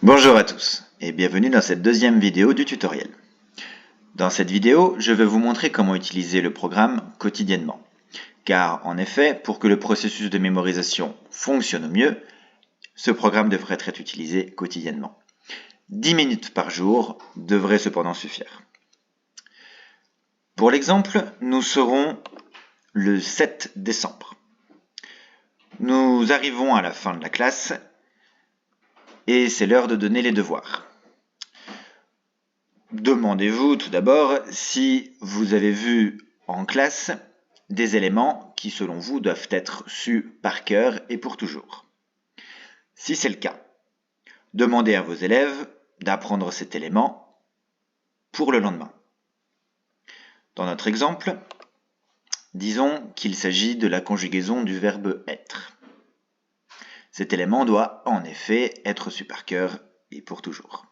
Bonjour à tous et bienvenue dans cette deuxième vidéo du tutoriel. Dans cette vidéo, je vais vous montrer comment utiliser le programme quotidiennement. Car en effet, pour que le processus de mémorisation fonctionne au mieux, ce programme devrait être utilisé quotidiennement. 10 minutes par jour devrait cependant suffire. Pour l'exemple, nous serons le 7 décembre. Nous arrivons à la fin de la classe et c'est l'heure de donner les devoirs. Demandez-vous tout d'abord si vous avez vu en classe des éléments qui, selon vous, doivent être sus par cœur et pour toujours. Si c'est le cas, demandez à vos élèves d'apprendre cet élément pour le lendemain. Dans notre exemple, disons qu'il s'agit de la conjugaison du verbe être. Cet élément doit en effet être su par cœur et pour toujours.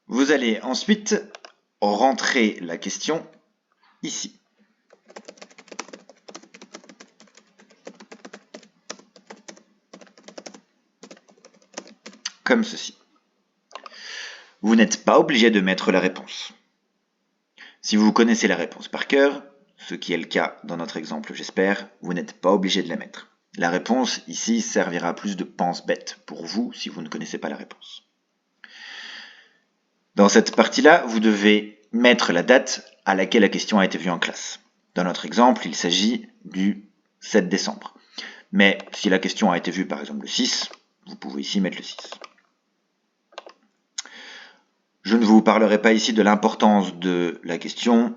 Vous allez ensuite rentrer la question ici. Comme ceci. Vous n'êtes pas obligé de mettre la réponse. Si vous connaissez la réponse par cœur, ce qui est le cas dans notre exemple, j'espère, vous n'êtes pas obligé de la mettre. La réponse ici servira plus de pense-bête pour vous si vous ne connaissez pas la réponse. Dans cette partie-là, vous devez mettre la date à laquelle la question a été vue en classe. Dans notre exemple, il s'agit du 7 décembre. Mais si la question a été vue par exemple le 6, vous pouvez ici mettre le 6. Je ne vous parlerai pas ici de l'importance de la question,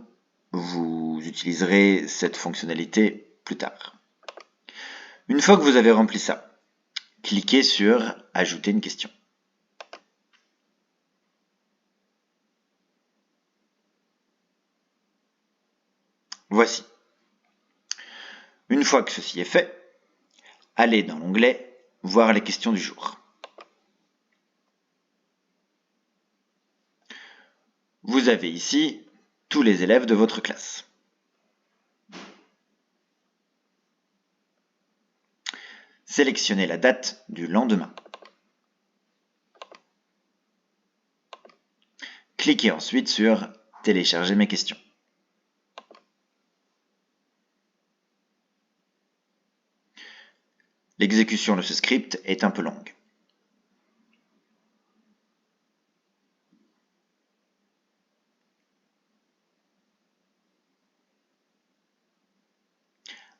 vous utiliserez cette fonctionnalité plus tard. Une fois que vous avez rempli ça, cliquez sur « Ajouter une question ». Voici. Une fois que ceci est fait, allez dans l'onglet « Voir les questions du jour ». Vous avez ici tous les élèves de votre classe. Sélectionnez la date du lendemain. Cliquez ensuite sur « Télécharger mes questions ». L'exécution de ce script est un peu longue.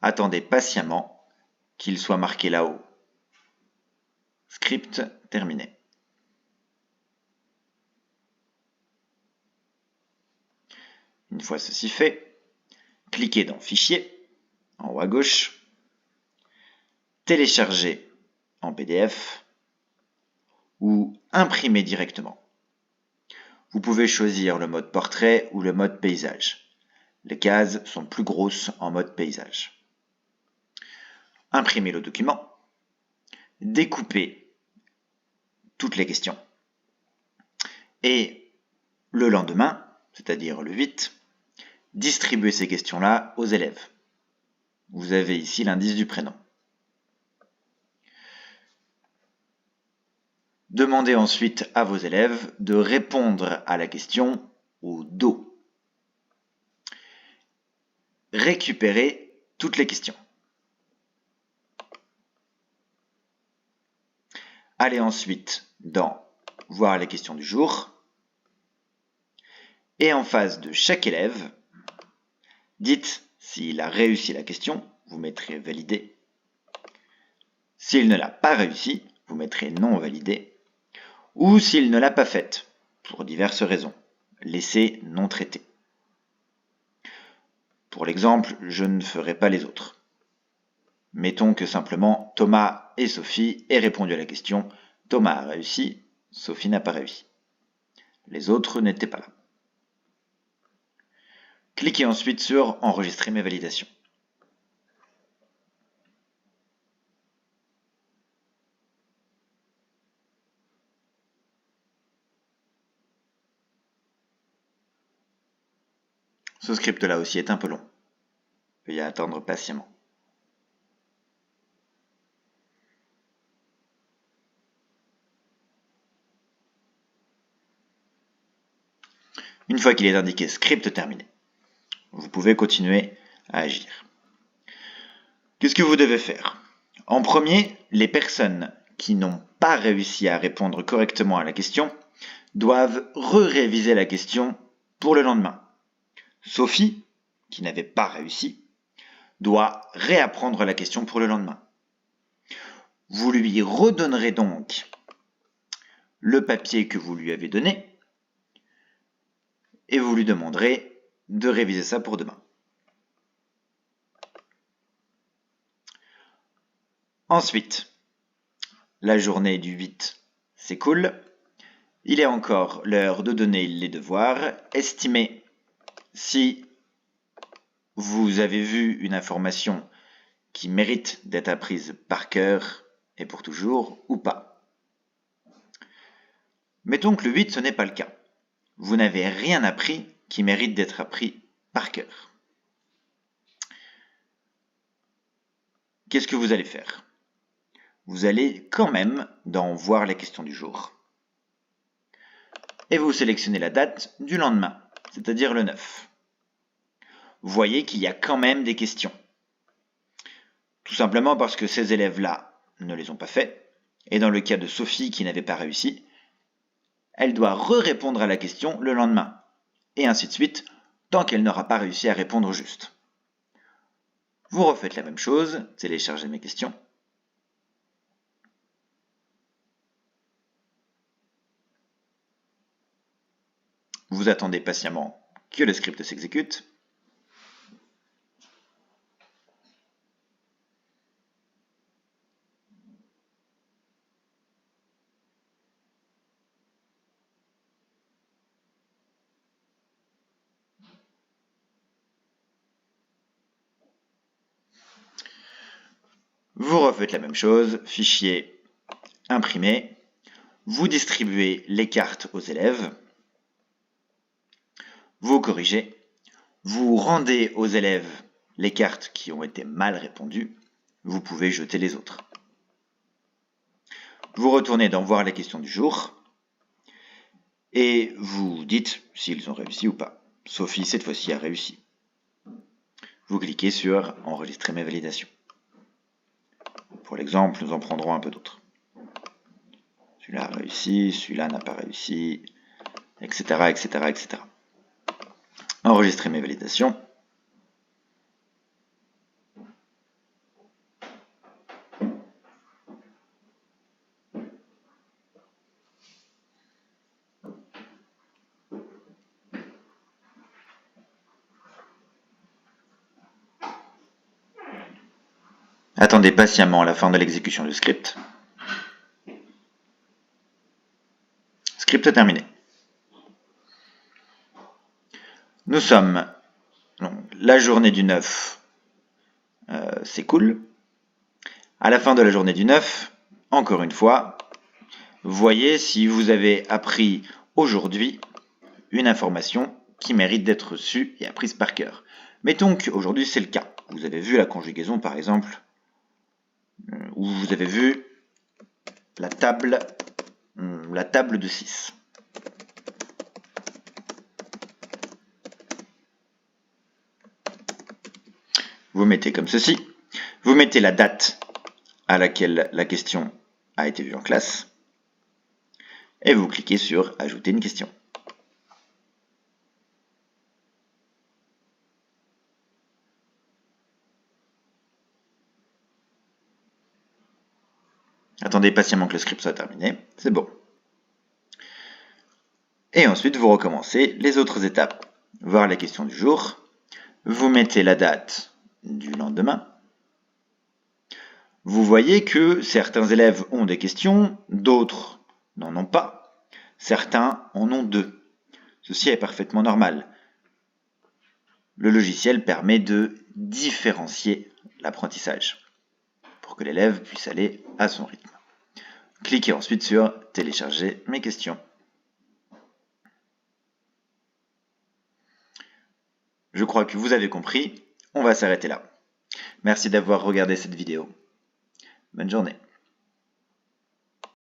Attendez patiemment qu'il soit marqué là-haut. Script terminé. Une fois ceci fait, cliquez dans Fichier, en haut à gauche, Télécharger en PDF ou Imprimer directement. Vous pouvez choisir le mode portrait ou le mode paysage. Les cases sont plus grosses en mode paysage. Imprimez le document, découpez toutes les questions et le lendemain, c'est-à-dire le 8, distribuez ces questions-là aux élèves. Vous avez ici l'indice du prénom. Demandez ensuite à vos élèves de répondre à la question au dos. Récupérez toutes les questions. Allez ensuite dans « Voir les questions du jour » et en face de chaque élève, dites s'il a réussi la question, vous mettrez « Validé ». S'il ne l'a pas réussi, vous mettrez « Non validé ». Ou s'il ne l'a pas faite, pour diverses raisons, laissez « Non traité ». Pour l'exemple, je ne ferai pas les autres. Mettons que simplement Thomas et Sophie aient répondu à la question. Thomas a réussi, Sophie n'a pas réussi. Les autres n'étaient pas là. Cliquez ensuite sur « Enregistrer mes validations ». Ce script-là aussi est un peu long. Veuillez attendre patiemment. Une fois qu'il est indiqué script terminé, vous pouvez continuer à agir. Qu'est-ce que vous devez faire? En premier, les personnes qui n'ont pas réussi à répondre correctement à la question doivent réviser la question pour le lendemain. Sophie, qui n'avait pas réussi, doit réapprendre la question pour le lendemain. Vous lui redonnerez donc le papier que vous lui avez donné et vous lui demanderez de réviser ça pour demain. Ensuite, la journée du 8 s'écoule. Il est encore l'heure de donner les devoirs. Estimez si vous avez vu une information qui mérite d'être apprise par cœur et pour toujours ou pas. Mettons que le 8, ce n'est pas le cas. Vous n'avez rien appris qui mérite d'être appris par cœur. Qu'est-ce que vous allez faire? Vous allez quand même dans voir les questions du jour. Et vous sélectionnez la date du lendemain, c'est-à-dire le 9. Vous voyez qu'il y a quand même des questions. Tout simplement parce que ces élèves-là ne les ont pas fait. Et dans le cas de Sophie qui n'avait pas réussi, elle doit répondre à la question le lendemain. Et ainsi de suite, tant qu'elle n'aura pas réussi à répondre juste. Vous refaites la même chose, téléchargez mes questions. Vous attendez patiemment que le script s'exécute. Vous refaites la même chose, fichier imprimé. Vous distribuez les cartes aux élèves. Vous corrigez. Vous rendez aux élèves les cartes qui ont été mal répondues. Vous pouvez jeter les autres. Vous retournez dans voir les questions du jour. Et vous dites s'ils ont réussi ou pas. Sophie, cette fois-ci, a réussi. Vous cliquez sur « Enregistrer mes validations ». Pour l'exemple, nous en prendrons un peu d'autres. Celui-là a réussi, celui-là n'a pas réussi, etc., etc., etc. Enregistrer mes validations. Attendez patiemment la fin de l'exécution du script. Script terminé. Nous sommes... la journée du 9 s'écoule. À la fin de la journée du 9, encore une fois, voyez si vous avez appris aujourd'hui une information qui mérite d'être reçue et apprise par cœur. Mettons qu'aujourd'hui c'est le cas. Vous avez vu la conjugaison par exemple, ou vous avez vu la table de 6. Vous mettez comme ceci. Vous mettez la date à laquelle la question a été vue en classe. Et vous cliquez sur « Ajouter une question ». Attendez patiemment que le script soit terminé. C'est bon. Et ensuite, vous recommencez les autres étapes. Voir les questions du jour. Vous mettez la date du lendemain. Vous voyez que certains élèves ont des questions, d'autres n'en ont pas. Certains en ont 2. Ceci est parfaitement normal. Le logiciel permet de différencier l'apprentissage pour que l'élève puisse aller à son rythme. Cliquez ensuite sur « Télécharger mes questions ». Je crois que vous avez compris, on va s'arrêter là. Merci d'avoir regardé cette vidéo. Bonne journée.